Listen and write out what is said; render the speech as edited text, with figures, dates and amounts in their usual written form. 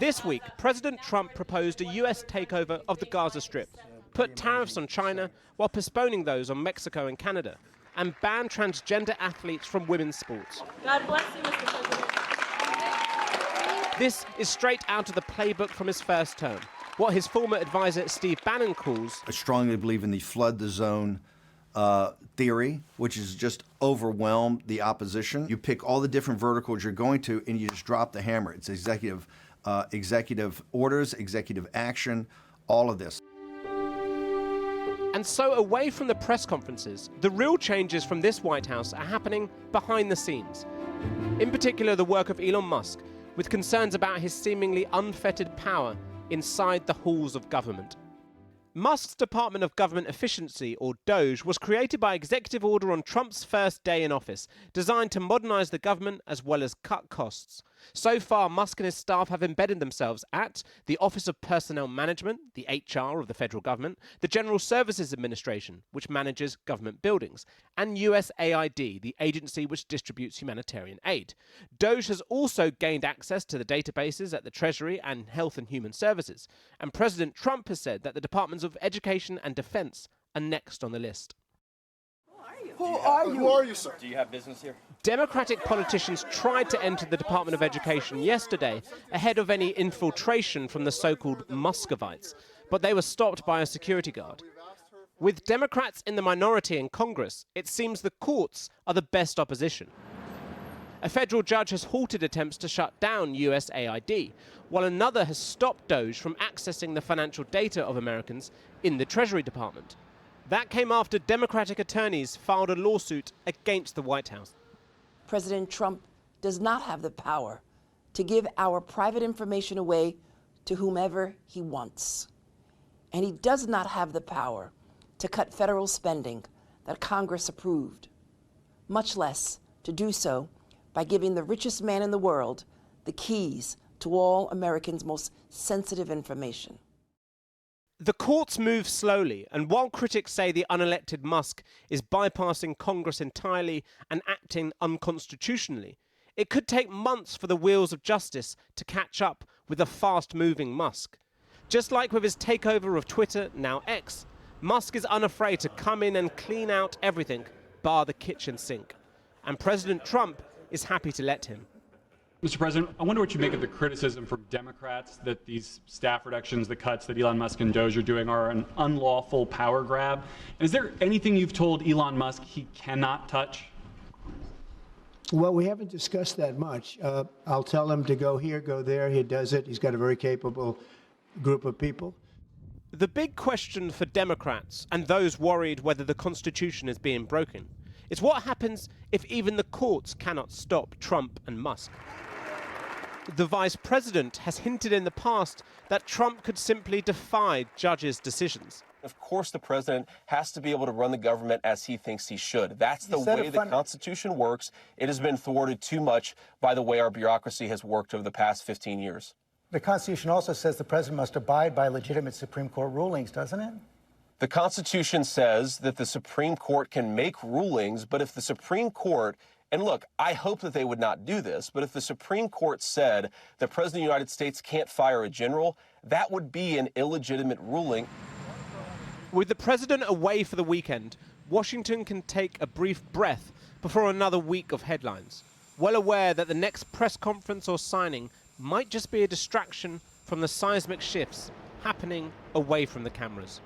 This week, President Trump proposed a US takeover of the Gaza Strip, put tariffs on China while postponing those on Mexico and Canada, and ban transgender athletes from women's sports. God bless you, Mr. President. This is straight out of the playbook from his first term, what his former advisor Steve Bannon calls... I strongly believe in the flood the zone theory, which is just overwhelm the opposition. You pick all the different verticals you're going to, and you just drop the hammer. It's executive orders, executive action, all of this. And so away from the press conferences, the real changes from this White House are happening behind the scenes. In particular, the work of Elon Musk, with concerns about his seemingly unfettered power inside the halls of government. Musk's Department of Government Efficiency, or DOGE, was created by executive order on Trump's first day in office, designed to modernize the government as well as cut costs. So far, Musk and his staff have embedded themselves at the Office of Personnel Management, the HR of the federal government, the General Services Administration, which manages government buildings, and USAID, the agency which distributes humanitarian aid. DOGE has also gained access to the databases at the Treasury and Health and Human Services, and President Trump has said that the Departments of Education and Defense are next on the list. Who are you, sir? Do you have business here? Democratic politicians tried to enter the Department of Education yesterday ahead of any infiltration from the so-called Muscovites, but they were stopped by a security guard. With Democrats in the minority in Congress, it seems the courts are the best opposition. A federal judge has halted attempts to shut down USAID, while another has stopped DOGE from accessing the financial data of Americans in the Treasury Department. That came after Democratic attorneys filed a lawsuit against the White House. President Trump does not have the power to give our private information away to whomever he wants. And he does not have the power to cut federal spending that Congress approved, much less to do so by giving the richest man in the world the keys to all Americans' most sensitive information. The courts move slowly, and while critics say the unelected Musk is bypassing Congress entirely and acting unconstitutionally, it could take months for the wheels of justice to catch up with a fast-moving Musk. Just like with his takeover of Twitter, now X, Musk is unafraid to come in and clean out everything, bar the kitchen sink. And President Trump is happy to let him. Mr. President, I wonder what you make of the criticism from Democrats that these staff reductions, the cuts that Elon Musk and DOGE are doing are an unlawful power grab. And is there anything you've told Elon Musk he cannot touch? Well, we haven't discussed that much. I'll tell him to go here, go there. He does it. He's got a very capable group of people. The big question for Democrats and those worried whether the Constitution is being broken is what happens if even the courts cannot stop Trump and Musk. The vice president has hinted in the past that Trump could simply defy judges' decisions. Of course, the president has to be able to run the government as he thinks he should. That's the way the Constitution works. It has been thwarted too much by the way our bureaucracy has worked over the past 15 years. The Constitution also says the president must abide by legitimate Supreme Court rulings, doesn't it? The Constitution says that the Supreme Court can make rulings, but if the Supreme Court, and look, I hope that they would not do this, but if the Supreme Court said the President of the United States can't fire a general, that would be an illegitimate ruling. With the president away for the weekend, Washington can take a brief breath before another week of headlines, well aware that the next press conference or signing might just be a distraction from the seismic shifts happening away from the cameras.